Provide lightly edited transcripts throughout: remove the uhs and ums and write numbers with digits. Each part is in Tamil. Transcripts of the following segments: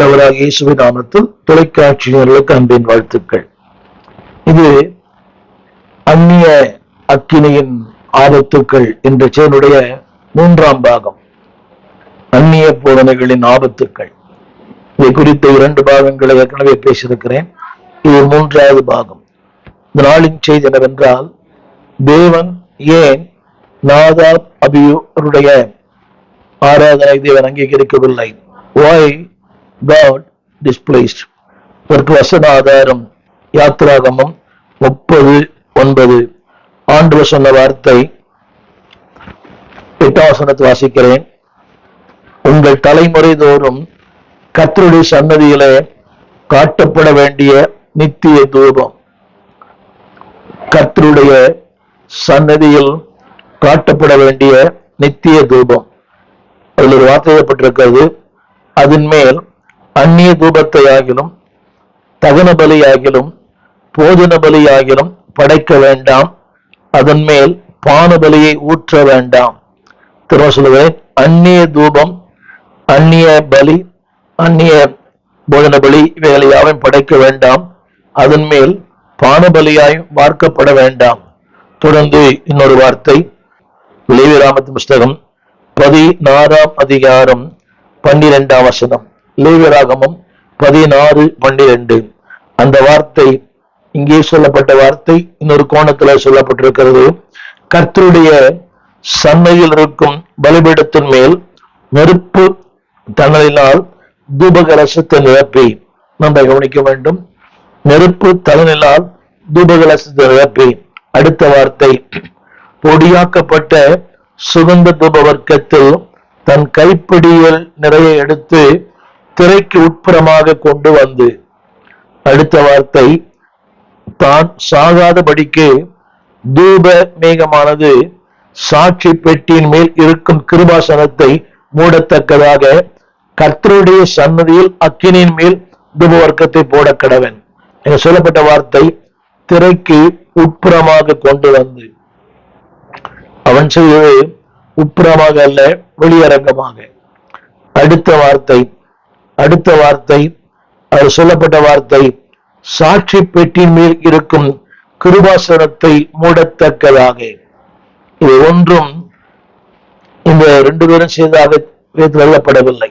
ஆண்டவராக இயேசுவின் நாமத்தில் தொலைக்காட்சியினர்களுக்கு அன்பின் வாழ்த்துக்கள். இது அந்நிய அக்கினியின் ஆபத்துக்கள் என்ற சேனுடைய 3ஆம் பாகம். அந்நிய போதனைகளின் ஆபத்துக்கள். இதை குறித்த 2 பாகங்களை ஏற்கனவே பேசியிருக்கிறேன். இது 3வது பாகம். இந்த நாளின் செய்தி என்னவென்றால், தேவன் ஏன் நாதாப் அபியூருடைய ஆராதனை தேவன் அங்கீகரிக்கவில்லை? Why God displeased? இதற்கு வசன ஆதாரம் யாத்திராகமம் 30:9. ஆண்டவர் சொன்ன வார்த்தை 8ஆம் வசனத்தை வாசிக்கிறேன். உங்கள் தலைமுறை தோறும் கர்த்தருடைய சன்னதியிலே காட்டப்பட வேண்டிய நித்திய தூபம். கர்த்தருடைய சன்னதியில் காட்டப்பட வேண்டிய நித்திய தூபம். அதில் ஒரு வார்த்தை ஏற்பட்டிருக்கிறது. அதன் மேல் அந்நிய தூபத்தை ஆகிலும் தகன பலியாகிலும் போஜன பலியாகிலும் படைக்க வேண்டாம். அதன் மேல் பான பலியை ஊற்ற வேண்டாம். திரும்ப சொல்லுவேன், அந்நிய தூபம், அந்நிய பலி, அந்நிய போஜன பலி இவைகளை யாவையும் படைக்க வேண்டாம். அதன் மேல் பான பலியாயும் வார்க்கப்பட வேண்டாம். தொடர்ந்து இன்னொரு வார்த்தை, லேவியராகமத்தின் புஸ்தகம் 16ஆம் அதிகாரம் 12ஆம் வசனம். லேவியராகமம் 16:12. அந்த வார்த்தை இங்கே சொல்லப்பட்ட வார்த்தை இன்னொரு கோணத்துல சொல்லப்பட்டிருக்கிறது. கர்த்தருடைய சன்னதியில் இருக்கும் பலிபீடத்தின் மேல் நெருப்பு தணலினால் தூபகலசத்தை நிரப்பி. நம்ம கவனிக்க வேண்டும், நெருப்பு தணலினால் தூபகலசத்தை நிரப்பி. அடுத்த வார்த்தை, பொடியாக்கப்பட்ட சுகந்த தூப வர்க்கத்தில் தன் கைப்பிடியில் நிறைய எடுத்து திரைக்கு உட்புறமாக கொண்டு வந்து. அடுத்த வார்த்தை, தான் சாகாதபடிக்கு தூப மேகமானது சாட்சி பெட்டியின் மேல் இருக்கும் கிருபாசனத்தை மூடத்தக்கதாக கர்த்தருடைய சன்னதியில் அக்கினியின் மேல் தூப வர்க்கத்தை போட கடவன். என சொல்லப்பட்ட வார்த்தை, திரைக்கு உட்புறமாக கொண்டு வந்து. அவன் செய்வது உட்புறமாக அல்ல, வெளியரங்கமாக. அடுத்த வார்த்தை அது சொல்லப்பட்ட வார்த்தை, சாட்சி பெட்டியின் மேல் இருக்கும் கிருபாசனத்தை மூடத்தக்கதாக. இது ஒன்றும் இந்த 2 பேரும் செய்ததாக எழுதப்படவில்லை.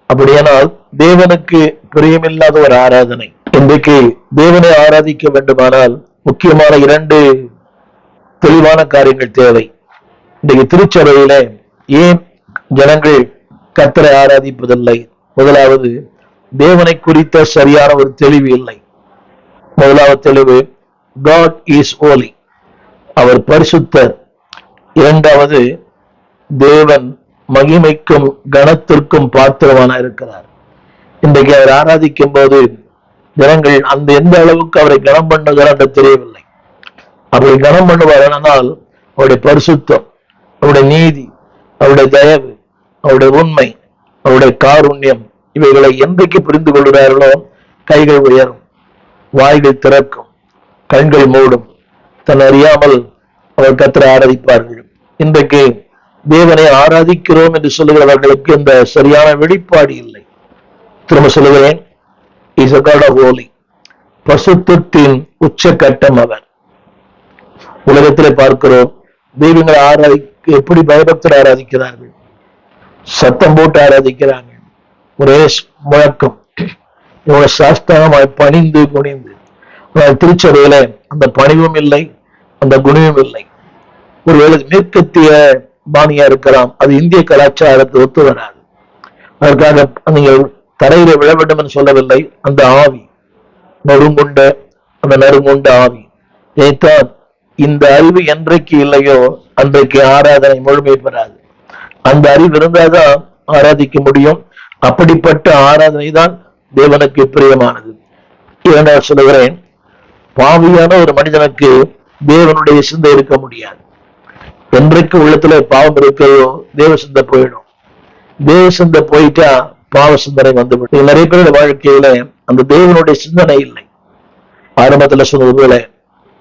அப்படியானால் தேவனுக்கு பிரியமில்லாத ஒரு ஆராதனை. இன்றைக்கு தேவனை ஆராதிக்க வேண்டுமானால் முக்கியமான 2 தெளிவான காரியங்கள் தேவை. இன்றைக்கு திருச்சபையில ஏன் ஜனங்கள் கர்த்தரை ஆராதிப்பதில்லை? முதலாவது, தேவனை குறித்த சரியான ஒரு தெளிவு இல்லை. முதலாவது தெளிவு, God is holy, அவர் பரிசுத்தர். 2வது, தேவன் மகிமைக்கும் கனத்திற்கும் பாத்திரமான இருக்கிறார். இன்றைக்கு அவர் ஆராதிக்கும் போது ஜனங்கள் எந்த அளவுக்கு அவரை கனம் பண்ணுகிறார் என்று தெரியவில்லை. அப்படி கனம் பண்ணுவாரானால் அவருடைய பரிசுத்தம், அவருடைய நீதி, அவருடைய தயவு, அவருடைய உண்மை, அவருடைய காருண்யம் இவைகளை என்றைக்கு புரிந்து கொள்கிறார்களோ கைகள் உயரும், வாய்கள் திறக்கும், கண்கள் மூடும், தன் அறியாமல் அவர் கர்த்தரை ஆராதிப்பார்கள். இன்றைக்கு தேவனை ஆராதிக்கிறோம் என்று சொல்லுகிறவர்களுக்கு இந்த சரியான வெளிப்பாடு இல்லை. திரும்ப சொல்லுகிறேன், is a God of holy, பரிசுத்தத்தின் உச்சகட்டம் அவர். உலகத்திலே பார்க்கிறோம், தெய்வங்களை எப்படி பயபக்தர் ஆராதிக்கிறார்கள், சத்தம் போட்டு ஆராதிக்கிறாங்க, ஒரே முழக்கம், இவங்க சாஸ்தாகமாய் பணிந்து குனிந்து. திருச்சபையில அந்த பணிவும் இல்லை, அந்த குணமும் இல்லை. ஒருவேளை மேற்கத்திய பாணியா இருக்கலாம், அது இந்திய கலாச்சாரத்தை ஒத்து வராது. அதற்காக நீங்கள் தரையில விழ வேண்டும் என்று சொல்லவில்லை. அந்த ஆவி நறுங்குண்ட ஆவி இதைத்தான். இந்த அறிவு என்றைக்கு இல்லையோ அன்றைக்கு ஆராதனை முழுமை பெறாது. அந்த அறிவு இருந்தால்தான் ஆராதிக்க முடியும். அப்படிப்பட்ட ஆராதனை தான் தேவனுக்கு பிரியமானது. 2வது சொல்லுகிறேன், பாவியான ஒரு மனிதனுக்கு தேவனுடைய சிந்தை இருக்க முடியாது. என்றைக்கு உள்ளத்துல பாவம் இருக்கிறதோ தேவ சிந்தை போயிடும். தேவ சிந்தை போயிட்டா பாவ சிந்தனை வந்துவிடும். நிறைய பேருடைய வாழ்க்கையில அந்த தேவனுடைய சிந்தனை இல்லை. ஆரம்பத்துல சொன்னது போல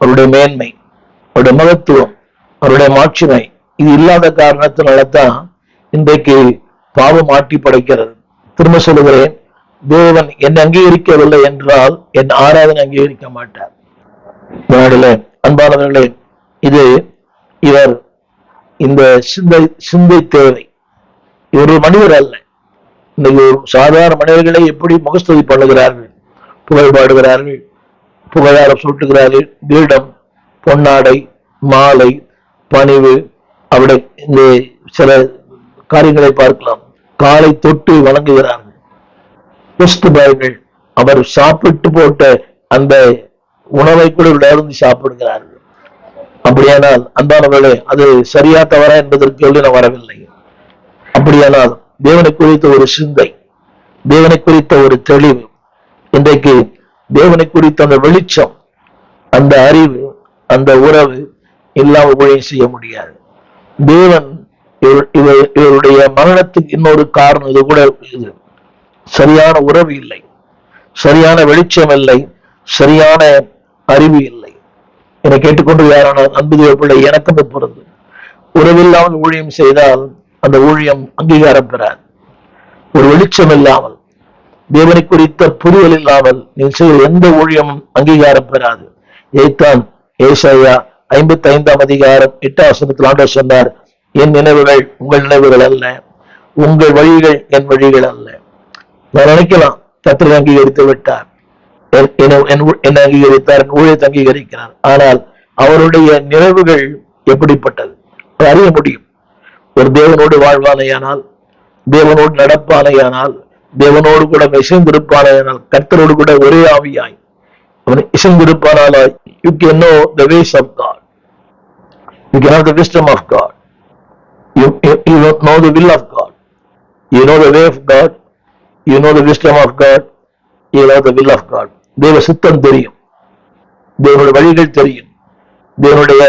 அவருடைய மேன்மை, அவருடைய மகத்துவம், அவருடைய மாட்சிமை இது இல்லாத காரணத்தினால்தான் இன்றைக்கு பாவம் ஆட்டி படைக்கிறது. திரும்ப சொல்லுகிறேன், தேவன் என்னை அங்கீகரிக்கவில்லை என்றால் என் ஆராதனை அங்கீகரிக்க மாட்டார். அன்பானவர்களே, இது இவர் இந்த சிந்தை தேவை. இவர் மனிதர் அல்ல. இன்னைக்கு சாதாரண மனிதர்களை எப்படி முகஸ்துதி பண்ணுகிறார்கள், புகழ் பாடுகிறார்கள், புகழாரம் சூட்டுகிறார்கள், கிரீடம், பொன்னாடை, மாலை, பணிவு, அப்படி இந்த சில காரியங்களை பார்க்கலாம். காலை தொட்டு வணங்குகிறார்கள். பாருங்கள், அவர் சாப்பிட்டு போட்ட அந்த உணவை கூட விளையாடு சாப்பிடுகிறார்கள். அப்படியானால் அன்பானவர்களே, அது சரியா தவறா என்பதற்கு நான் வரவில்லை. அப்படியானால் தேவனை குறித்த ஒரு சிந்தை, தேவனை குறித்த ஒரு தெளிவு, இன்றைக்கு தேவனை குறித்த அந்த வெளிச்சம், அந்த அறிவு, அந்த உறவு இல்லாமல் ஊழியம் செய்ய முடியாது. தேவன் இவருடைய மரணத்துக்கு இன்னொரு காரணம் இது கூட, இது சரியான உறவு இல்லை, சரியான வெளிச்சம் இல்லை, சரியான அறிவு இல்லை. என்னை கேட்டுக்கொண்டு யாரான அன்பு தேவ பிள்ளை, எனக்கும் பொருந்தும். உறவில்லாமல் ஊழியம் செய்தால் அந்த ஊழியம் அங்கீகாரம் பெறாது. ஒரு வெளிச்சம் இல்லாமல், தேவனை குறித்த புரிதல் இல்லாமல் நீ செய்ய எந்த ஊழியமும் அங்கீகாரம் பெறாது. இதைத்தான் ஏசாயா 55 அதிகாரம் 8 வசனத்தில் ஆண்டவர் சொன்னார், என் நினைவுகள் உங்கள் நினைவுகள் அல்ல, உங்கள் வழிகள் என் வழிகள் அல்ல. நான் நினைக்கலாம், கர்த்தரை அங்கீகரித்து விட்டார், என்ன அங்கீகரித்தார், ஊழியத்தை அங்கீகரிக்கிறார். ஆனால் அவருடைய நினைவுகள் எப்படிப்பட்டது அறிய முடியும். ஒரு தேவனோடு வாழ்வானையானால், தேவனோடு நடப்பானையானால், தேவனோடு கூட இசைந்திருப்பானையானால், கர்த்தரோடு கூட ஒரே ஆவியாய் அவன் இசைந்திருப்பானாலாய், you can know the ways of God, you can have the wisdom of God, you know the will of God, you know the way of God, you know the wisdom of God, you know the will of God. தேவ சித்தம் தெரியும், தேவனுடைய வழிகள் தெரியும், தேவனுடைய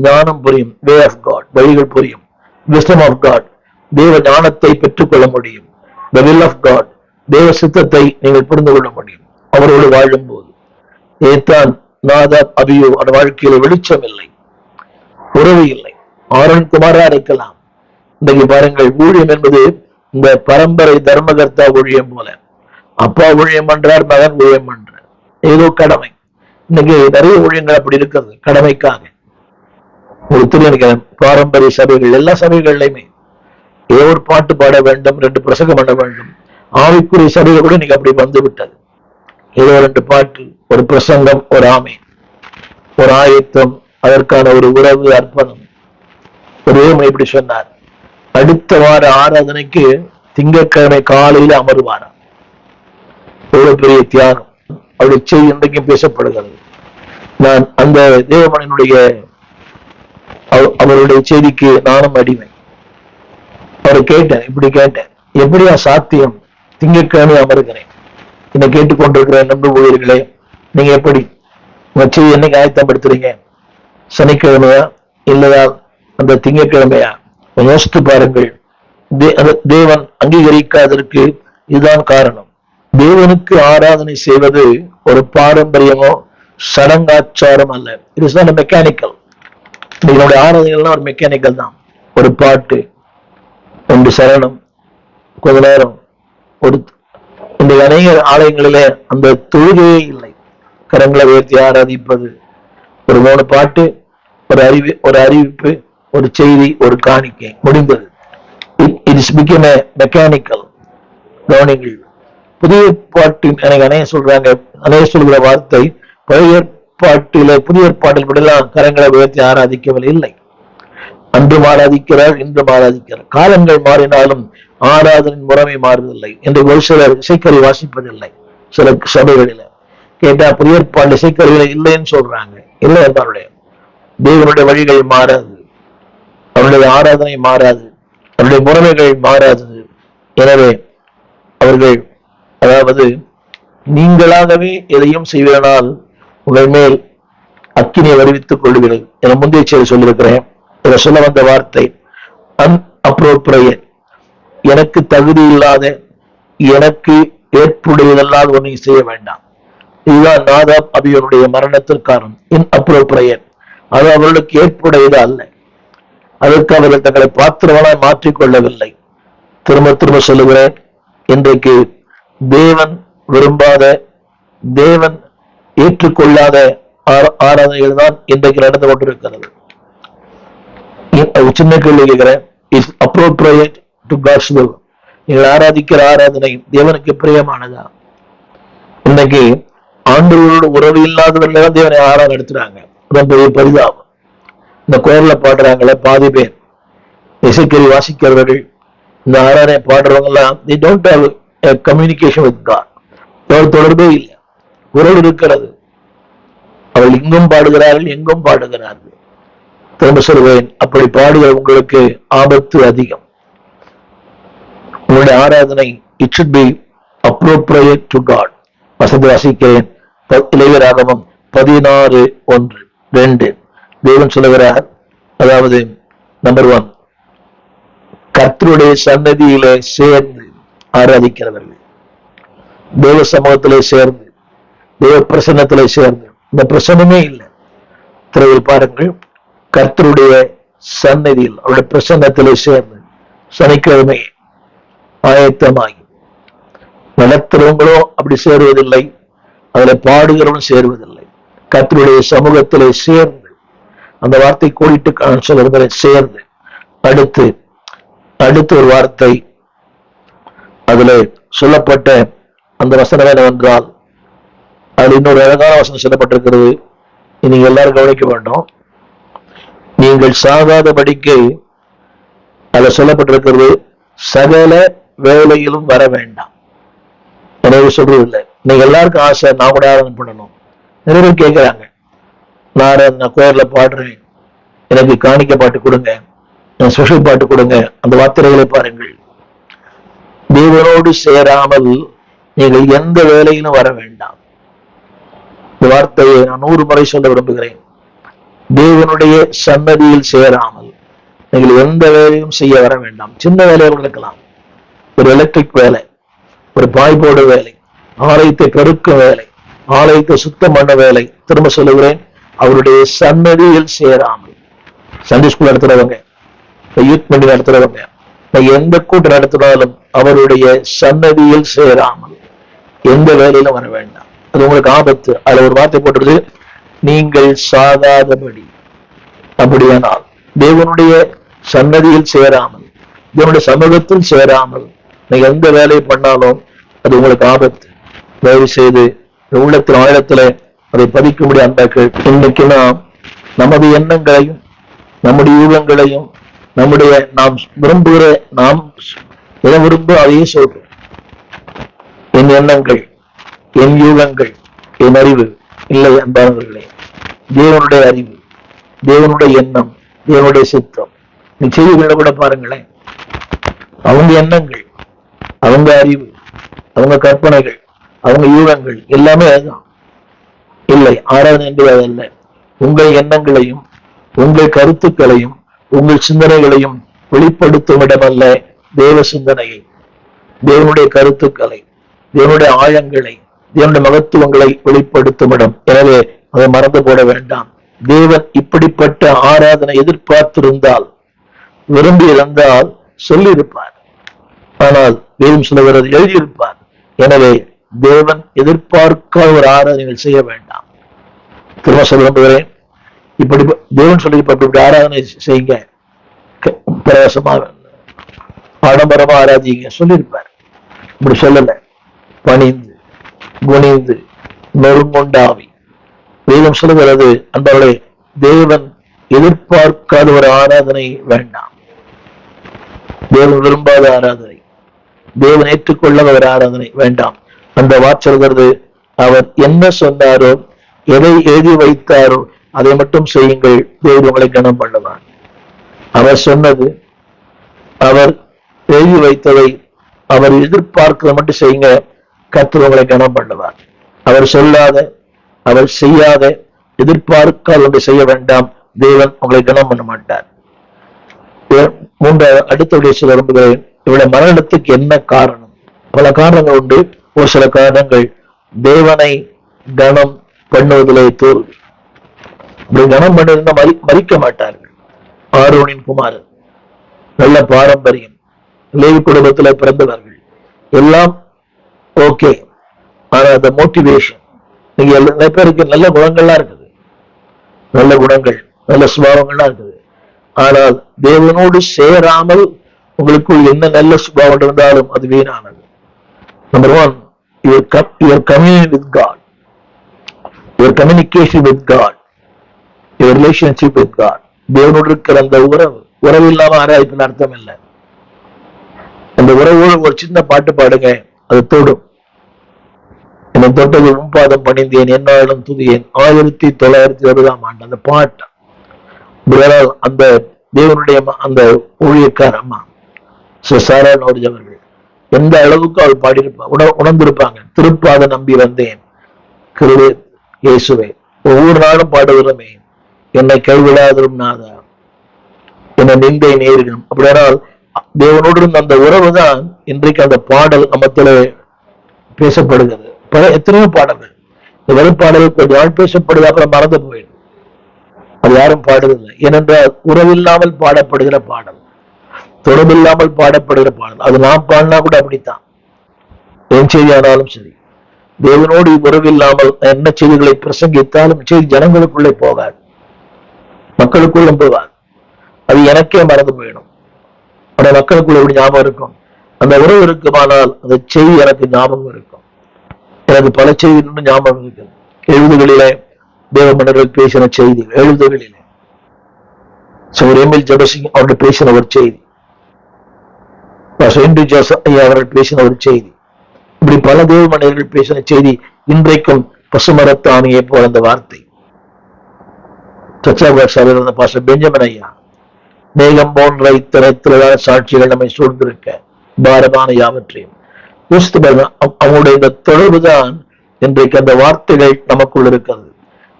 ஞானம் புரியும், வே ஆஃப் காட் வழிகள் புரியும், wisdom of God தேவ ஞானத்தை பெற்றுக்கொள்ள முடியும், the will of God தேவ சித்தத்தை நீங்கள் புரிந்து கொள்ள முடியும் அவரோடு வாழும் போது. ஏத்தான் நாதாப் அபியூ அந்த வாழ்க்கையில வெளிச்சம் இல்லை, உறவு இல்லை. ஆரோன் குமாரா இருக்கலாம். இன்றைக்கு பாருங்கள், ஊழியம் என்பது இந்த பரம்பரை தர்மகர்த்தா ஊழியம் போல, அப்பா ஊழியம் பண்றார், மகன் ஊழியம் பண்றார், ஏதோ கடமை. இன்னைக்கு நிறைய ஊழியங்கள் அப்படி இருக்கிறது, கடமைக்காக. ஒரு திருநினைக்கிறேன், பாரம்பரிய சபைகள், எல்லா சபைகள்லையுமே ஏதோ ஒரு பாட்டு பாட வேண்டும், 2 பிரசங்கம் பண்ண வேண்டும். ஆவிக்குரிய சபைகள் கூட இன்னைக்கு அப்படி வந்து விட்டது. ஏதோ 2 பாட்டு, ஒரு பிரசங்கம், ஒரு ஆமை, ஒரு ஆயத்தம், அதற்கான ஒரு உறவு, அர்ப்பணம். ஒரே இப்படி சொன்னார், அடுத்த வார ஆராதனைக்கு திங்கட்கிழமை காலையில அமருவாராம். எவ்வளவு பெரிய தியாகம்! அவருடைய செய்தி இன்றைக்கும் பேசப்படுகிறது. நான் அந்த தேவமனினுடைய அவருடைய செய்திக்கு நானும் அடிமை. அவரை கேட்டேன், இப்படி கேட்டேன், எப்படியா சாத்தியம் திங்கட்கிழமை அமருகிறேன்? என்னை கேட்டுக்கொண்டிருக்கிற நண்பு ஊழியர்களே, நீங்க எப்படி உங்க செய்தி என்னைக்கு ஆயத்தப்படுத்துறீங்க? சனிக்கிழமையா இல்லையா அந்த திங்கட்கிழமையா? யோசித்து பாருங்கள். தேவன் அங்கீகரிக்காததற்கு இதுதான் காரணம். தேவனுக்கு ஆராதனை செய்வது ஒரு பாரம்பரியமோ சடங்காச்சாரம் அல்ல. It is not mechanical. என்னுடைய ஆராதனைகள்லாம் ஒரு மெக்கானிக்கல் தான். ஒரு பாட்டு, 2 சரணம், கொஞ்ச நேரம், ஒரு இந்த அநேக ஆலயங்களிலே அந்த தொழுகையே இல்லை. கரங்களை உயர்த்தி ஆராதிப்பது, ஒரு 3 பாட்டு, ஒரு அறிவிப்பு, ஒரு செய்தி, ஒரு காணிக்கை, முடிந்தது. It is become a mechanical. கவனிங்கள், புதிய பாட்டில் எனக்கு அநேக சொல்கிற வார்த்தை, பழைய ஏற்பாட்டில புதிய ஏற்பாட்டில் விடலாம் கரங்களை உயர்த்தி ஆராதிக்கவில்லை. இல்லை, அன்றும் ஆராதிக்கிறார், இன்றும் ஆராதிக்கிறார். காலங்கள் மாறினாலும் ஆராதனின் முறைமை மாறுவதில்லை. என்று ஒரு சிலர் இசைக்கருவி வாசிப்பதில்லை. சில சபைகளில கேட்டா புதிய ஏற்பாடு இசைக்கருவிகளை இல்லைன்னு சொல்றாங்க. இல்லை என்பவருடைய தேவனுடைய வழிகள் மாறாது, அவருடைய ஆராதனை மாறாது, அவருடைய முறைமைகள் மாறாது. எனவே அவர்கள், அதாவது நீங்களாகவே எதையும் செய்வதனால் உங்கள் மேல் அக்கினியை வருவித்துக் கொள்ளுவீர்கள் என முந்தைய செய்தி சொல்லியிருக்கிறேன். இதை சொல்ல வந்த வார்த்தை அன்அப்ரோப்ரியேட், எனக்கு தகுதி இல்லாத, எனக்கு ஏற்புடையதல்லாத ஒன்றை செய்ய வேண்டாம். இதுதான் நாதாப் அபியூனுடைய மரணத்திற்கு காரணம். இன்அப்ரோப்ரியேட், அது அவர்களுக்கு ஏற்புடையது அல்ல. அதற்கு அவர்கள் தங்களை பாத்திரங்களாய் மாற்றிக்கொள்ளவில்லை. திரும்ப திரும்ப சொல்லுகிறேன், இன்றைக்கு தேவன் விரும்பாத, தேவன் ஏற்றுக்கொள்ளாத ஆராதனைகள் தான் இன்றைக்கு நடந்து கொண்டிருக்கிறது. சின்ன கேள்வி கேட்கிறேன், is appropriate to God's will? நீங்கள் ஆராதிக்கிற ஆராதனை தேவனுக்கு பிரியமானதா? இன்னைக்கு ஆண்டவரோட உறவு இல்லாதவர்கள் தான் தேவனை ஆராதனை எடுத்துறாங்க. பெரிய பரிதாபம். இந்த கோயில்ல பாடுறாங்களே பாதி பேர், இசைக்கறி வாசிக்கிறவர்கள், இந்த ஆராதனை பாடுறவங்க எல்லாம் they don't have a communication with God. தொடர்பே இல்லை. உறவு இருக்கிறது, அவர்கள் இங்கும் பாடுகிறார்கள் எங்கும் பாடுகிறார்கள். திரும்ப சொல்வேன், அப்படி பாடுகிற உங்களுக்கு ஆபத்து அதிகம். உங்களுடைய ஆராதனை it should be appropriate to God. வசதி வாசிக்கிறேன், இளையராகமம் 16:1-2. தேவன் சொல்லுகிறார், அதாவது நம்பர் 1, கர்த்தருடைய சன்னதியிலே சேர்ந்து ஆராதிக்கிறவர்கள், தேவ சமூகத்திலே சேர்ந்து, தேவ பிரசன்னத்திலே சேர்ந்து, இந்த பிரசன்னமே இல்லை. திரையில் பாருங்கள், கர்த்தருடைய சன்னதியில் அவருடைய பிரசன்னத்திலே சேர்ந்து சனிக்கிழமை ஆயத்தமாகி நடத்துறவங்களோ அப்படி சேருவதில்லை, அதுல பாடுகிறவனும் சேருவதில்லை. கர்த்தருடைய சமூகத்திலே சேர்ந்து, அந்த வார்த்தை கோடிட்டு சொல்லுகிற சேர்ந்து. அடுத்து ஒரு வார்த்தை அதுல சொல்லப்பட்ட அந்த வசனம் என்னவென்றால், அது இன்னொரு அழகான வசனம் சொல்லப்பட்டிருக்கிறது. நீங்க எல்லாரும் கவனிக்க வேண்டும். நீங்கள் சாகாதபடிக்கு அதுல சொல்லப்பட்டிருக்கிறது, சகல வேலையிலும் வர வேண்டாம். எனவே சொல்றது இல்லை. நீங்க எல்லாருக்கும் ஆசை, நான் கூட ஆராதனை பண்ணணும். நிறைய பேர் கேட்கிறாங்க, நான் கோயில்ல பாடுறேன், எனக்கு காணிக்க பாட்டு கொடுங்க, ஸ்பெஷல் பாட்டு கொடுங்க. அந்த வார்த்தைகளை பாருங்கள். தேவனோடு சேராமல் நீங்கள் எந்த வேலையிலும் வர வேண்டாம். இந்த வார்த்தையை நான் 100 முறை சொல்ல விரும்புகிறேன். தேவனுடைய சன்னதியில் சேராமல் நீங்கள் எந்த வேலையும் செய்ய வர வேண்டாம். சின்ன வேலையாக இருக்கலாம், ஒரு எலக்ட்ரிக் வேலை, ஒரு பாய் போட வேலை, ஆலயத்தை பெருக்கும் வேலை, ஆலயத்தை சுத்தம் பண்ண வேலை. திரும்ப சொல்லுகிறேன், அவருடைய சன்னதியில் சேராமல். சண்டே ஸ்கூல் நடத்துறவங்க, யூத் மீட்டிங் நடத்துறவங்க, எந்த கூட்டம் நடத்தினாலும் அவருடைய சன்னதியில் சேராமல் எந்த வேலையிலும் வர வேண்டாம். அது உங்களுக்கு ஆபத்து. அதுல ஒரு வார்த்தை போட்டுருது, நீங்கள் சாகாதபடி. அப்படியானால் தேவனுடைய சன்னதியில் சேராமல், தேவனுடைய சமூகத்தில் சேராமல் நீங்க எந்த வேலையை பண்ணாலும் அது உங்களுக்கு ஆபத்து. தயவு செய்து உள்ளத்தில் ஆழத்துல அதை பதிக்க முடிய அன்பாக்கள். இன்னைக்கு நாம் நமது எண்ணங்களையும் நம்முடைய யூகங்களையும் நம்முடைய நாம் விரும்புகிற நாம் எதை விரும்ப அதையே சொல்றோம். என் எண்ணங்கள், என் யூகங்கள், என் அறிவு இல்லை அன்பானவர்களே. தேவனுடைய அறிவு, தேவனுடைய எண்ணம், தேவனுடைய சித்தம். நீ செய்திகளை கூட பாருங்களேன், அவங்க எண்ணங்கள், அவங்க அறிவு, அவங்க கற்பனைகள், அவங்க யூகங்கள் எல்லாமே அதுதான். இல்லை, ஆராதனை என்பது அதல்ல. உங்கள் எண்ணங்களையும் உங்கள் கருத்துக்களையும் உங்கள் சிந்தனைகளையும் வெளிப்படுத்தும் இடமல்ல தேவ சிந்தனையை, தேவனுடைய கருத்துக்களை, தேவனுடைய ஆழங்களை, தேவனுடைய மகத்துவங்களை வெளிப்படுத்தும் இடம். எனவே அதை மறந்து போட வேண்டாம். தேவன் இப்படிப்பட்ட ஆராதனை எதிர்பார்த்திருந்தால், விரும்பி இருந்தால் சொல்லியிருப்பார். ஆனால் வேதம் சொல்லுகிறது, எழுதியிருப்பார். எனவே தேவன் எதிர்பார்க்காத ஒரு ஆராதனைகள் செய்ய வேண்டாம். திரும்ப சொல்ல விரும்புகிறேன், இப்படி தேவன் சொல்லி இப்படி ஆராதனை செய்யுங்க, பிரகாசமாக ஆடம்பரமா ஆராதிங்க சொல்லியிருப்பார். இப்படி சொல்லல. பணிந்து குனிந்து நொறுங்குண்டாவி. வேதம் சொல்லுகிறது, அந்த தேவன் எதிர்பார்க்காத ஒரு ஆராதனை வேண்டாம். தேவன் விரும்பாத ஆராதனை, தேவன் ஏற்றுக்கொள்ளாத ஒரு ஆராதனை வேண்டாம். அந்த வார்த்தை, அவர் என்ன சொன்னாரோ, எதை எழுதி வைத்தாரோ அதை மட்டும் செய்யுங்கள், தேவன் உங்களை கனம் பண்ணுவார். அவர் சொன்னது, அவர் எழுதி வைத்ததை, அவர் எதிர்பார்க்கிறத மட்டும் செய்யுங்க, கர்த்தர் உங்களை கனம் பண்ணுவார். அவர் சொல்லாத, அவர் செய்யாத, எதிர்பார்க்காத ஒன்றை செய்ய வேண்டாம், தேவன் உங்களை கனம் பண்ண மாட்டார். அடுத்த சொல்ல விரும்புகிறேன், இவருடைய மரணத்துக்கு என்ன காரணம்? பல காரணங்கள் உண்டு. ஒரு சில காரணங்கள் தேவனை கனம் பண்ணுவதிலே தோல்வி. இப்படி கனம் பண்ணிருந்தா மறிக்க மாட்டார்கள். ஆரோனின் குமாரன், நல்ல பாரம்பரியம், லேவி குடும்பத்தில் பிறந்தவர்கள், எல்லாம் ஓகே. ஆனா அந்த மோட்டிவேஷன், நீங்க நிறைய பேருக்கு நல்ல குணங்கள்லாம் இருக்குது, நல்ல குணங்கள், நல்ல சுபாவங்கள்லாம் இருக்குது. ஆனால் தேவனோடு சேராமல் உங்களுக்குள் என்ன நல்ல சுபாவம் இருந்தாலும் அது வீணானது. Number one, your communion with God, your communication with God, your relationship with God. தேவனோடு இருக்கிற அந்த உறவு இல்லாம ஆராய்ச்சின்னு அர்த்தம் இல்லை. அந்த உறவோடு ஒரு சின்ன பாட்டு பாடுங்க, அது தொடும். என்னை தொட்டது உம்பாதம் பணிந்தேன், என்னாலும் துதியேன். 1960 அந்த பாட்டு. அந்த தேவனுடைய அந்த ஊழியக்கார அம்மா சாரா நோர்ஜ் அவர்கள் எந்த அளவுக்கு அவள் பாடியிருப்பாங்க, உணர்ந்திருப்பாங்க. திருப்பாத நம்பி வந்தேன் கிருபை இயேசுவே, ஒவ்வொரு நாளும் பாடுகிறோமே, என்னை கைவிடாதரும் நாதா, என்னை நிந்தை நேரிடும். அப்படியானால் தேவனோடு இருந்த அந்த உறவு தான் இன்றைக்கு அந்த பாடல் நம்மத்தில பேசப்படுகிறது. எத்தனையோ பாடல்கள், இந்த வெறும் பாடல்கள் கொஞ்ச நாள் பேசப்படுது, அப்புறம் மறந்து போயிடும், அது யாரும் பாடுவதில்லை. ஏனென்றால் உறவில்லாமல் பாடப்படுகிற பாடல், தொடர்பில்லாமல் பாடப்படுகிற பாடல். அது நாம் பாடினா கூட அப்படித்தான். என் செய்தி ஆனாலும் சரி, தேவனோடு உறவில்லாமல் என்ன செய்திகளை பிரசங்கித்தாலும் செய்தி ஜனங்களுக்குள்ளே போகாது, மக்களுக்குள்ளும் போகாது. அது எனக்கே மறந்து போயிடும். ஆனா மக்களுக்குள்ள எப்படி ஞாபகம் இருக்கும்? அந்த உறவு இருக்குமானால் அந்த செய்தி எனக்கு ஞாபகம் இருக்கும். எனக்கு பல செய்தி ஞாபகம் இருக்கு. 70களிலே தேவ மன்னர்கள் பேசின செய்தி, 70களிலே எம்எல் ஜெபசிங் அவர்கள் பேசின ஒரு செய்தி, அவர்கள் பேசின ஒரு செய்தி, இப்படி பல தேவ மன்னர்கள் பேசின செய்தி இன்றைக்கும் பசுமரத்தானியை போல அந்த வார்த்தை. பாஸ்டர் பெஞ்சமின் ஐயா, மேகம் போன்ற இத்தனைத்திலான சாட்சிகள் நம்மை சூழ்ந்திருக்க பாரமான யாவற்றையும் அவங்களுடைய இந்த தொடர்புதான் இன்றைக்கு அந்த வார்த்தைகள் நமக்குள் இருக்கிறது.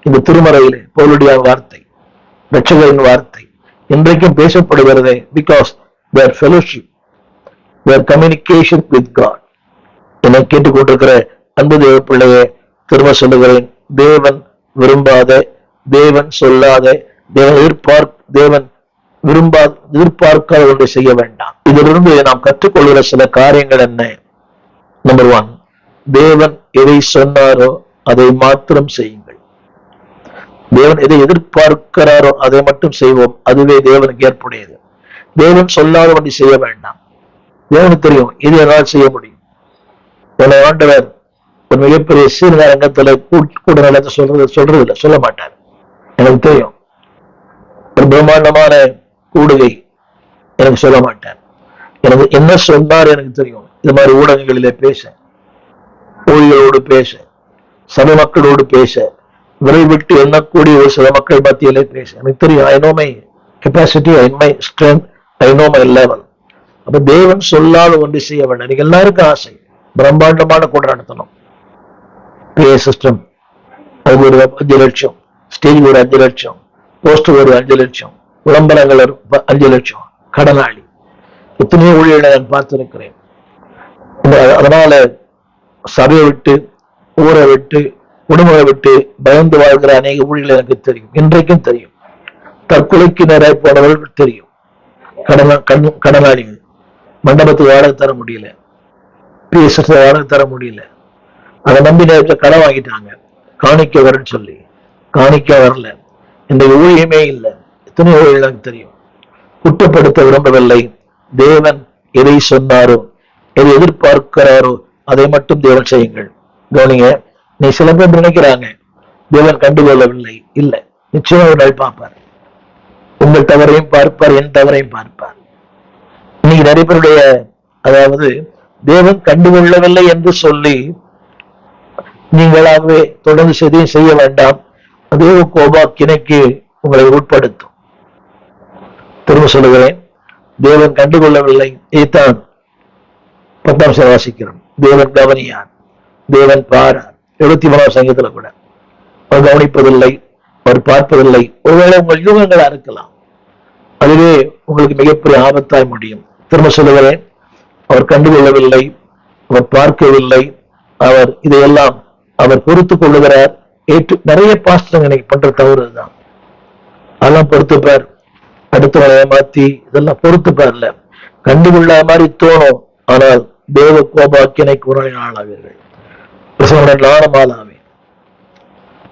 இந்த திருமறையிலே பவுலுடைய வார்த்தை, ரட்சகரின் வார்த்தை இன்றைக்கும் பேசப்படுகிறதே. Because their fellowship, their communication with God. என்னை கேட்டுக்கொண்டிருக்கிற அன்பு தேவ பிள்ளையே, திரும்ப சொல்லுகிறேன், தேவன் விரும்பாத, தேவன் சொல்லாத, தேவன் எதிர்பார்க்காத ஒன்றை செய்ய வேண்டாம். இதிலிருந்து நாம் கற்றுக்கொள்கிற சில காரியங்கள் என்ன? நம்பர் ஒன், தேவன் எதை சொன்னாரோ அதை மாத்திரம் செய்யுங்கள். தேவன் எதை எதிர்பார்க்கிறாரோ அதை மட்டும் செய்வோம், அதுவே தேவனுக்கு ஏற்புடையது. தேவன் சொல்லாத ஒன்றை செய்ய வேண்டாம். தேவனுக்கு தெரியும் இது என்னால் செய்ய முடியும். ஆண்டவர் ஒரு மிகப்பெரிய சீர்காரங்கத்துல கூட நடத்த சொல்றது இல்லை, சொல்ல மாட்டார். எனக்கு தெரியும் ஒரு பிரம்மாண்டமான கூடுகை எனக்கு சொல்ல மாட்டார். எனக்கு என்ன சொன்னார் எனக்கு தெரியும். இது மாதிரி ஊடகங்களிலே பேச, ஊழியர்களோடு பேச, சபை மக்களோடு பேச, விரைவிட்டு எண்ணக்கூடிய ஒரு சில மக்கள் மத்தியிலே பேச எனக்கு தெரியும். I know my capacity, I my strength, I know my level. அப்ப தேவன் சொல்லாத ஒன்று செய்ய வேண்டாம். நீங்க எல்லாருக்கும் ஆசை பிரம்மாண்டமான கூட நடத்தணும். பே சிஸ்டம் அது ஒரு 5 லட்சம், ஸ்டேஜ் ஒரு 5 லட்சம், போஸ்டர் ஒரு 5 லட்சம், விளம்பரங்கள் 5 லட்சம், கடனாளி. எத்தனையோ ஊழியர்களை நான் பார்த்திருக்கிறேன். அதனால சபையை விட்டு, ஊரை விட்டு, குடும்பத்தை விட்டு பயந்து வாழ்கிற அநேக ஊழியர்கள் எனக்கு தெரியும், இன்றைக்கும் தெரியும். தற்கொலைக்கு நேராக போனவர்கள் தெரியும். கடனாளிகள், மண்டபத்துக்கு வாடகை தர முடியல, பிஎஸ்எஸ் வாடகை தர முடியல, அதை நம்பி கடன் வாங்கிட்டாங்க, காணிக்க வரன்னு சொல்லி காணிக்க வரல, இந்த ஊழியமே இல்லை. எத்தனை ஊழியர்கள் எனக்கு தெரியும். குற்றப்படுத்த விரும்பவில்லை. தேவன் எதை சொன்னாரோ, எதை எதிர்பார்க்கிறாரோ அதை மட்டும் தேவன் செய்யுங்கள். கவனிங்க, நீ சில பேர் நினைக்கிறாங்க தேவன் கண்டுகொள்ளவில்லை. இல்லை, நிச்சயம் ஒரு நாள் பார்ப்பார். உங்கள் தவறையும் பார்ப்பார், என் தவறையும் பார்ப்பார். இன்னைக்கு நிறைய பேருடைய, அதாவது தேவன் கண்டுகொள்ளவில்லை என்று சொல்லி நீங்களாகவே தொடர்ந்து செய்ய வேண்டாம். தேவ கோபாக்கினைக்கு உங்களை உட்படுத்தும். திரும்ப சொல்லுகிறேன், தேவன் கண்டுகொள்ளவில்லை. இதைத்தான் 10ஆம் வாசிக்கிறோம். தேவன் கவனியார், தேவன் பாரார். 73ஆம் சங்கீதத்துல கூட அவர் கவனிப்பதில்லை, அவர் பார்ப்பதில்லை. ஒருவேளை உங்கள் யூகங்களா இருக்கலாம், அதுவே உங்களுக்கு மிகப்பெரிய ஆபத்தாய் முடியும். திரும்ப சொல்லுகிறேன், அவர் கண்டுகொள்ளவில்லை, அவர் பார்க்கவில்லை, அவர் இதையெல்லாம் அவர் பொறுத்து கொள்ளுகிறார். நிறைய பாஸ்டர் பண்ற தவறுதான். அதெல்லாம் பொறுத்துப்பார், அடுத்தவனை ஏமாத்தி இதெல்லாம் பொறுத்துப்பார்ல. கண்டுகொள்ள மாதிரி தோணும், ஆனால் தேவ கோபாக்கினைக்கு ஆளாவீர்கள். நானும் ஆளாவேன்.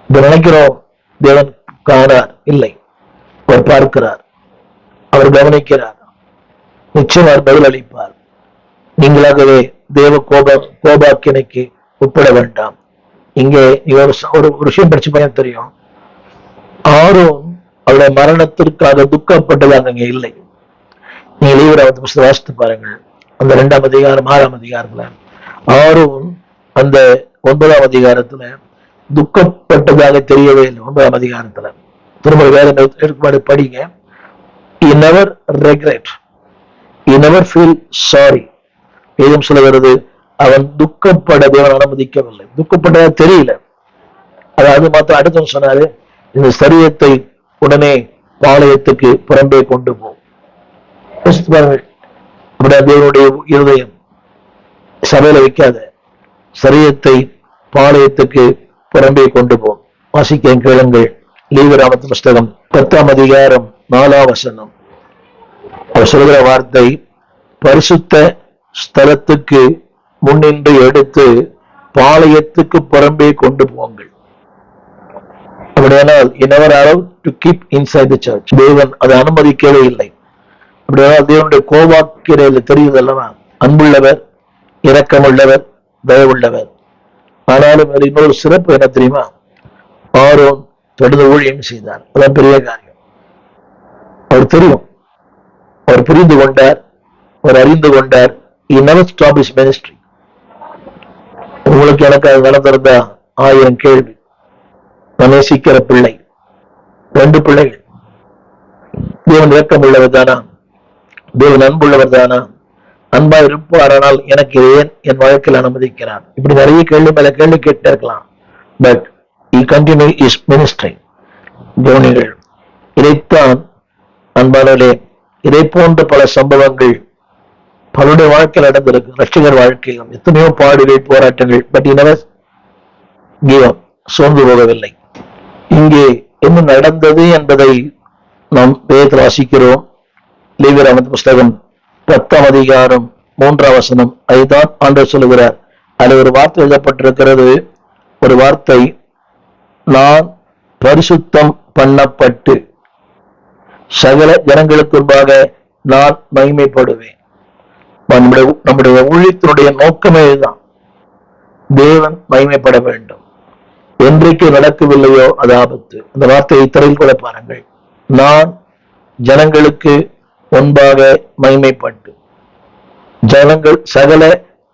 இதை நினைக்கிறோம். தேவன் காணார், இல்லை, அவர் பார்க்கிறார், அவர் கவனிக்கிறார், நிச்சயமாக பதில் அளிப்பார். நீங்களாகவே தேவ கோபாக்கினைக்கு உட்பட வேண்டாம். இங்கே ஒரு விஷயம் படிச்சு பையன் தெரியும். ஆரோன் அவருடைய மரணத்திற்காக துக்கப்பட்டதாக அங்கே இல்லை. நீங்க லீவராவது புத்தகத்தை வாசித்து பாருங்கள். அந்த 2ஆம் அதிகாரம் 6ஆம் அதிகாரத்துல ஆரோன் அந்த 9ஆம் அதிகாரத்துல துக்கப்பட்டதாக தெரியவே இல்லை. 9ஆம் அதிகாரத்துல திரும்ப வேற படிங்க. He never regret, he never feel sorry. ஏதும் சொல்லுகிறது, அவன் துக்கப்பட தேவன் அனுமதிக்கவில்லை. துக்கப்பட்டதா தெரியல. அதாவது மாத்திரம் அடுத்து சொன்னாரு, இந்த சரீரத்தை உடனே பாளையத்துக்கு புறம்பே கொண்டு போ. பாருங்கள், அப்படியே தேவனுடைய இருதயம் சபையில வைக்காத, சரீரத்தை பாளையத்துக்கு புறம்பே கொண்டு போ. வாசிக்க கேளுங்கள். லேவியராகமத்தின் புஸ்தகம் 10ஆம் அதிகாரம் 4ஆம் வசனம். அவர் சொல்கிற வார்த்தை, பரிசுத்த ஸ்தலத்துக்கு முன்னின்று எடுத்து பாளையத்துக்கு புறம்பே கொண்டு போங்கள். அப்படியானால் never allowed to keep inside the church. தேவன் அதை அனுமதிக்கவே இல்லை. அப்படியானால் தேவனுடைய கோபாக்கிரையில தெரியுது அல்லவா, அன்புள்ளவர், இரக்கமுள்ளவர், தயவுள்ளவர். ஆனாலும் அது இன்னொரு சிறப்பு என்ன தெரியுமா? ஆரோன் தொடர்ந்து ஊழியம் செய்தார். அதான் பெரிய காரியம். அவர் தெரியும், அவர் புரிந்து கொண்டார், அவர் அறிந்து கொண்டார். He never stopped his ministry. உங்களுக்கு எனக்கு அது நடந்திருந்தா 1000 கேள்வி. நான் நேசிக்கிற பிள்ளை, 2 பிள்ளைகள். தேவன் இரக்கம் உள்ளவர் தானா? தேவன் அன்புள்ளவர் தானா? அன்பா இருப்பாரானால் எனக்கு ஏன் என் வாழ்க்கையில் அனுமதிக்கிறார்? இப்படி நிறைய கேள்வி மேல கேள்வி கேட்டு இருக்கலாம். But he continue his ministry. கவனிகள், இதைத்தான் அன்பானவர்களே, இதை போன்ற பல சம்பவங்கள் பலருடைய வாழ்க்கையில் நடந்திருக்கு. ரட்சகர் வாழ்க்கையிலும் எத்தனையோ பாடுகள், போராட்டங்கள். But he never gave up, சோர்ந்து போகவில்லை. இங்கே என்ன நடந்தது என்பதை நாம் வேதத்தில் வாசிக்கிறோம். லேவியராகமத்தின் புஸ்தகம் 10ஆம் அதிகாரம் 3ஆம் வசனம். அதுதான் ஆண்டவர் சொல்லுகிறார். அதில் ஒரு வார்த்தை எழுதப்பட்டிருக்கிறது. ஒரு வார்த்தை, நான் பரிசுத்தம் பண்ணப்பட்டு சகல ஜனங்களுக்கு முன்பாக நான் மகிமைப்படுவேன். நம்முடைய ஊழியத்தினுடைய நோக்கமே இதுதான். தேவன் மகிமைப்பட வேண்டும். என்றைக்கு நடக்கவில்லையோ அது ஆபத்து. அந்த வார்த்தையை திரையில் கூட பாருங்கள். நான் ஜனங்களுக்கு முன்பாக மகிமைப்பட்டு, சகல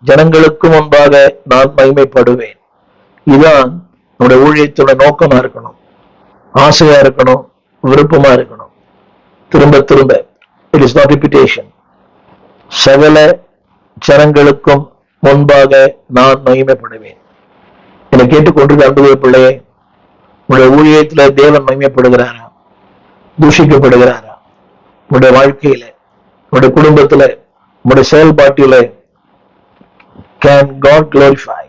ஜனங்களுக்கு முன்பாக நான் மகிமைப்படுவேன். இதுதான் நம்முடைய ஊழியத்தோட நோக்கமா இருக்கணும், ஆசையா இருக்கணும், விருப்பமா இருக்கணும். திரும்ப திரும்ப, இட் இஸ் நாட் ரிப்பீட்டேஷன். சகல ஜனங்களுக்கும் முன்பாக நான் மகிமைப்படுவேன். என்னை கேட்டுக்கொண்டிருக்க அன்புடைய பிள்ளையே, உங்களுடைய ஊழியத்துல தேவன் மகிமைப்படுகிறாரா? தூஷிக்கப்படுகிறாரா? உங்களுடைய வாழ்க்கையில, உங்களுடைய குடும்பத்துல, உங்களுடைய செயல்பாட்டில கேன் காட் க்ளோரிஃபை?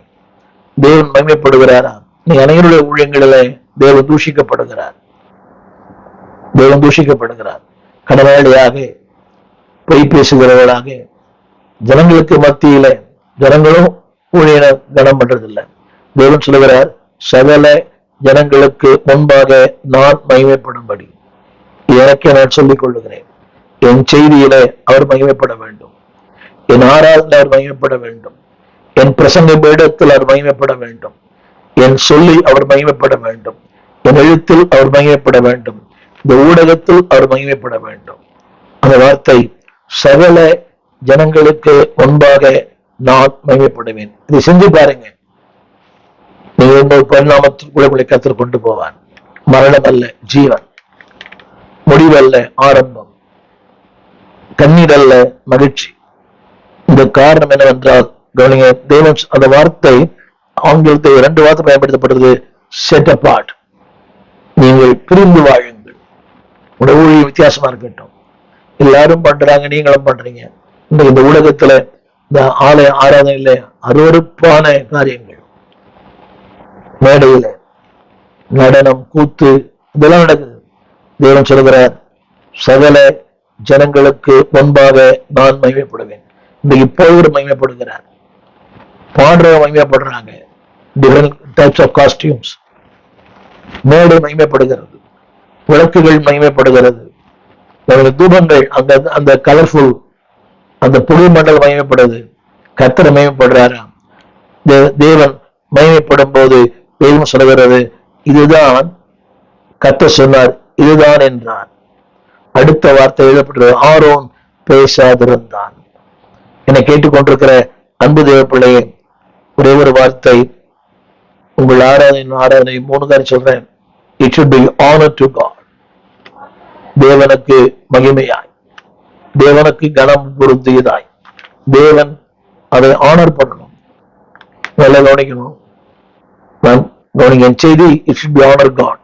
தேவன் மகிமைப்படுகிறாரா? நீ அனைவருடைய ஊழியங்களில தேவன் தூஷிக்கப்படுகிறார். தேவன் தூஷிக்கப்படுகிறார். கடனாளியாக, பொய் பேசுகிறவர்களாக, ஜனங்களுக்கு மத்தியில ஜனங்களும் ஊழியனை கனம் பண்றதில்லை. தேவன் சொல்லுகிறார், சகல ஜனங்களுக்கு முன்பாக நான் மகிமைப்படும்படி எனக்கே நான் சொல்லிக் கொள்ளுகிறேன். என் செய்தியில அவர் மகிமைப்பட வேண்டும், என் ஆராதனை அவர் மகிமைப்பட வேண்டும், என் பிரசங்க பீடத்தில் அவர் மகிமைப்பட வேண்டும், என் சொல்லி அவர் மகிமைப்பட வேண்டும், என் எழுத்தில் அவர் மகிமைப்பட வேண்டும், இந்த ஊடகத்தில் அவர் மகிமைப்பட வேண்டும். அந்த வார்த்தை, சகல ஜனங்களுக்கு முன்பாக நான் மகிமைப்படுவேன். இதை செஞ்சு பாருங்க. நீங்க இன்னொரு பரிணாமத்துக்குள்ள உங்களை கத்தர் கொண்டு போவான். மரணம் அல்ல ஜீவன், முடிவல்ல ஆரம்பம், கண்ணீர் அல்ல மகிழ்ச்சி. இந்த காரணம் என்னவென்றால், கவனிங்க, தேவன் அந்த வார்த்தை ஆங்கிலத்தை 2 வார்த்தை பயன்படுத்தப்படுறது, செட் அபார்ட். நீங்கள் பிரிந்து வாழுங்கள். உடைய ஊழியம் வித்தியாசமா இருக்கட்டும். எல்லாரும் பண்றாங்க, நீங்களும் பண்றீங்க. இந்த உலகத்துல இந்த ஆலய ஆராதனையில அருவருப்பான காரியங்கள், மேடையில நடனம், கூத்து, இதெல்லாம் நடக்குது. தேவன் சொல்கிறார், சகல ஜனங்களுக்கு முன்பாக நான் மகிமைப்படுவேன். இன்றைக்கு போவர் மகிமைப்படுகிறார், பாடுறவங்க மகிமைப்படுறாங்க, டிஃபரெண்ட் டைப்ஸ் ஆஃப் காஸ்டியூம்ஸ். மேடை மகிமைப்படுகிறது, விளக்குகள் மகிமைப்படுகிறது, தூபங்கள், அந்த அந்த கலர்ஃபுல் அந்த புது மண்டல் மகிமைப்படுது. கர்த்தர் மகிமைப்படுறாராம். தேவன் மகிமைப்படும் போது வேதம் சொல்கிறது, இதுதான் கர்த்தர் சொன்னார், இதுதான் என்றான். அடுத்த வார்த்தை எழுதப்பட்டது, ஆரோன் பேசாதிருந்தான். என்னை கேட்டுக்கொண்டிருக்கிற அன்பு தேவ பிள்ளையே, ஒரே ஒரு வார்த்தை, உங்கள் ஆராதனை 3 காரியம் சொல்றேன். It should be honor to God. தேவனுக்கு மகிமையாய், தேவனுக்கு கனம் பொருந்தியதாய், தேவன் அதை ஆனர் பண்ணணும். நல்லா கவனிக்கணும். கவனிங்க என் செய்தி. It should be honor God.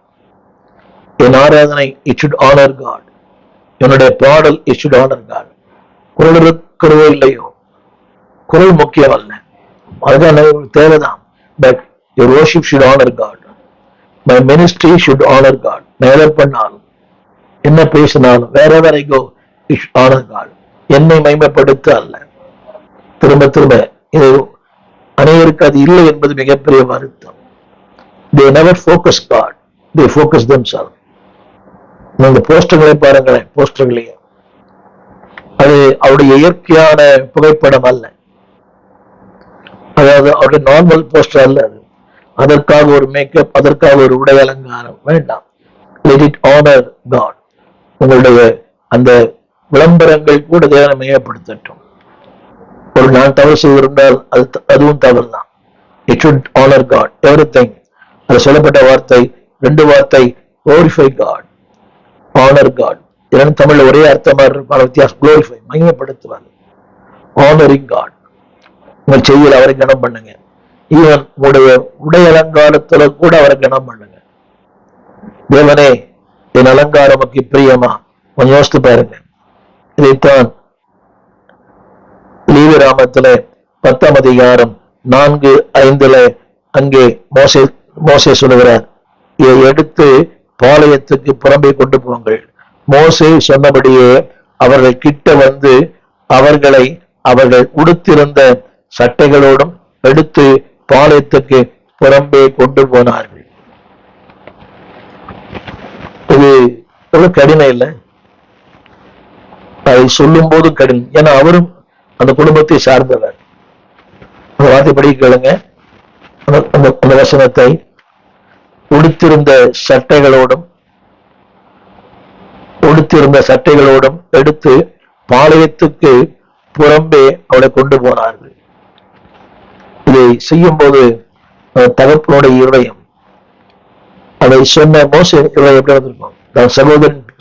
என் ஆராதனை it should honor God. என்னுடைய பாடல் it should honor God. குரல் இருக்கிறதோ இல்லையோ, குரல் முக்கியம் அல்ல, அதுதான் தேவைதான். But your worship should honor God. My ministry should honor God. நான் எதை பண்ணாலும், என்ன பேசினாலும், wherever I go, it should honor God. என்னை மகிமைப்படுத்த அல்ல. திரும்ப திரும்ப இது அநேகருக்கு அது இல்லை என்பது மிகப்பெரிய வருத்தம். They never focus God. They focus themselves. நீங்க போஸ்டர்களை பாருங்களேன், போஸ்டர்களையே, அது அவருடைய இயற்கையான புகைப்படம் அல்ல, அதாவது அவருடைய நார்மல் போஸ்டர் அல்ல அது. அதற்காக ஒரு மேக்கப், அதற்காக ஒரு உடை அலங்காரம் வேண்டாம். Let it honor God. உங்களுடைய அந்த விளம்பரங்கள் கூட தேவனை மையப்படுத்தட்டும். ஒரு நான் தவறு செய்திருந்தால் அதுவும் தவறு தான். It should honor God. Everything. அது சொல்லப்பட்ட வார்த்தை 2 வார்த்தை, glorify God, honor God. இரண்டு தமிழ்ல ஒரே அர்த்தமா இருப்பான வித்தியாசம். glorify மகிமைப்படுத்துவார், honoring God. உங்கள் செய்தியில் அவரை கனம் பண்ணுங்க. ஈவன் உங்களுடைய உடை அலங்காரத்துல கூட அவரை கனம் பண்ணுங்க. தேவனே, என் அலங்காரம் நமக்கு பிரியமா? கொஞ்சம் யோசித்து பாருங்க. இதைத்தான் லேவியராகமத்துல 10ஆம் அதிகாரம் 4:5 அங்கே மோசே சொல்லுகிறார், இதை எடுத்து பாளையத்துக்கு புறம்பே கொண்டு போங்கள். மோசே சொன்னபடியே அவர்கள் கிட்ட வந்து அவர்கள் உடுத்திருந்த சட்டைகளோடும் எடுத்து பாளையத்துக்கு புறம்பே கொண்டு போனார்கள். இது எவ்வளவு கடினம் இல்லை? அதை சொல்லும் போது கடினம். ஏன்னா அவரும் அந்த குடும்பத்தை சார்ந்தவர். அந்த வார்த்தை படி கேளுங்க, அந்த வசனத்தை. உடுத்திருந்த சட்டைகளோடும் எடுத்து பாளையத்துக்கு புறம்பே அவளை கொண்டு போனார்கள். இதை செய்யும் போது தகப்பனுடைய இருதயம், அதை சொன்ன மோசே இருதயம் எப்படி வந்திருக்கும்? தான்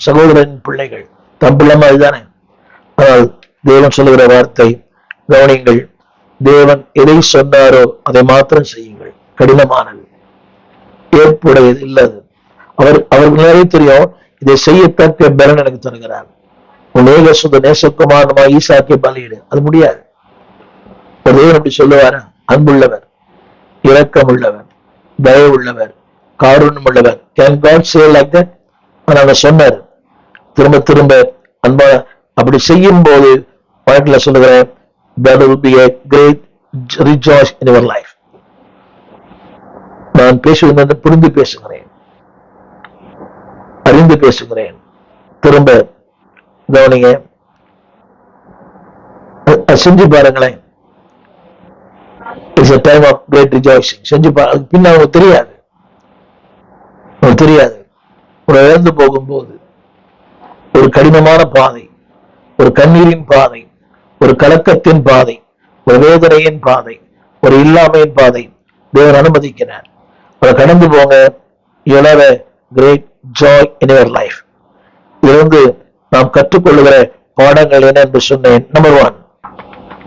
சகோதரன் பிள்ளைகள், தம் பிள்ளைமா இதுதானே. ஆனால் தேவன் சொல்லுகிற வார்த்தை கவனிங்கள், தேவன் எதை சொன்னாரோ அதை மாத்திரம் செய்யுங்கள். கடினமானது, ஏற்புடையது இல்லது. அவருக்கு நிறைய தெரியும், இதை செய்யத்தக்க பலன் எனக்கு தருகிறார். உன் சுத நேசகுமாரமா ஈசாக்கை பலியிடு. அது முடியாது. ஒரு தேவன் அப்படி சொல்லுவாரா? அன்புள்ளவர், இரக்கம் உள்ளவர், தயவு உள்ளவர், காருண்யம் உள்ளவர். Can God say like that? நாங்க சொன்னார் திரும்ப திரும்ப அன்பா. அப்படி செய்யும் போது வாழ்க்கையில சொல்லுகிறேன், there will be a great rejoice in your life. நான் பேசுவது புரிந்து பேசுகிறேன், அறிந்து பேசுகிறேன். திரும்ப கவனிங்க, செஞ்சு பாருங்களேன். It's a time of great rejoicing. செஞ்சு பின்ன அவங்களுக்கு தெரியாது. ஒரு இழந்து போகும்போது, ஒரு கடினமான பாதை, ஒரு கண்ணீரின் பாதை, ஒரு கலக்கத்தின் பாதை, ஒரு வேதனையின் பாதை, ஒரு இல்லாமையின் பாதை தேவன் அனுமதிக்கிறார். அதை கடந்து போங்க. You'll have a great joy in your life. இருந்து நாம் கற்றுக்கொள்ளுகிற பாடங்கள் என்ன என்று சொன்னேன். நம்பர் 1,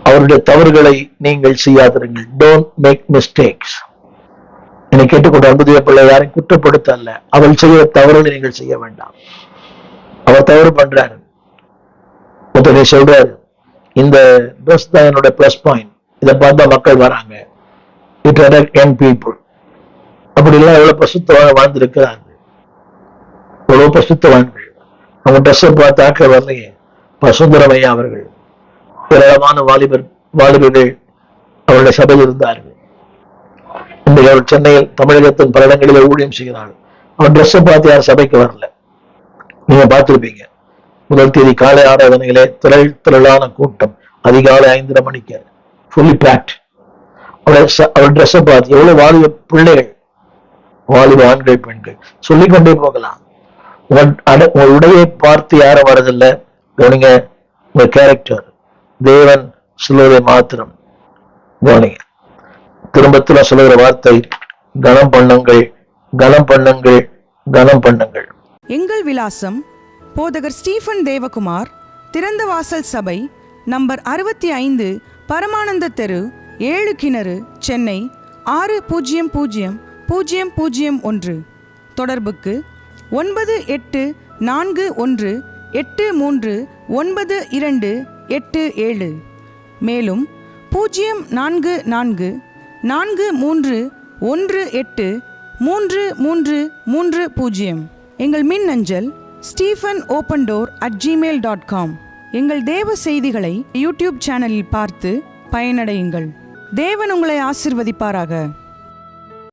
அவருடைய தவறுகளை நீங்கள் செய்யாதிருங்கள். Don't make mistakes. என்னை கேட்டுக்கொண்டு அன்புடைய பிள்ளை, யாரையும் குற்றப்படுத்த அல்ல, அவள் செய்கிற தவறுகளை நீங்கள் செய்ய வேண்டாம். அவர் தவறு பண்றாரு, ஒருத்தரை சொல்றாரு, இந்த ட்ரெஸ் தான் என்னோட பிளஸ் பாயிண்ட், இதை பார்த்தா மக்கள் வராங்க, இட் அட்ராக்ட் யங் பீப்புள். அப்படி எல்லாம் எவ்வளவு பசுத்தவாக வாழ்ந்திருக்கிறாங்க, எவ்வளவு பசுத்தவான்கள். அவங்க ட்ரெஸ்ஸை பார்த்து ஆக்க வரலையே. சுந்தரமையா அவர்கள் ஏராளமான வாலிபர்கள் அவருடைய சபையில் இருந்தார்கள். இன்றைக்கு அவர் சென்னையில் தமிழகத்தின் பல இடங்களிலே ஊழியம் செய்கிறார்கள். அவர் ட்ரெஸ்ஸை பார்த்து யார் சபைக்கு வரல. நீங்க பார்த்திருப்பீங்க. முதல் தேதி காலை ஆராதனைகளே திரளான கூட்டம், அதிகாலை 5:30 மணிக்கு ஃபுல்லி பேக்ட். அவர் ட்ரெஸ்ஸை பார்த்து எவ்வளவு வாலிப பிள்ளைகள், வாலிப ஆண்கள், பெண்கள் சொல்லிக்கொண்டே போகலாம். உங்க உடையை பார்த்து யாரும் வரதில்லை. கவனிங்க, உங்க கேரக்டர் தேவன் சொல்வதை மாத்திரம் கவனிங்க. திரும்பத்துல சொல்லுகிற வார்த்தை கனம் பண்ணுங்கள், கனம் பண்ணுங்கள், கனம் பண்ணுங்கள். எங்கள் விலாசம் போதகர் ஸ்டீஃபன் தேவகுமார், திறந்த வாசல் சபை, நம்பர் 65, பரமானந்த தெரு, 7 கிணறு, சென்னை 600001. தொடர்புக்கு 9841839287. மேலும் 04443183330. எங்கள் மின்னஞ்சல் stephenopendor@gmail.com. எங்கள் தேவ செய்திகளை யூடியூப் சேனலில் பார்த்து பயனடையுங்கள். தேவன் உங்களை ஆசீர்வதிப்பாராக.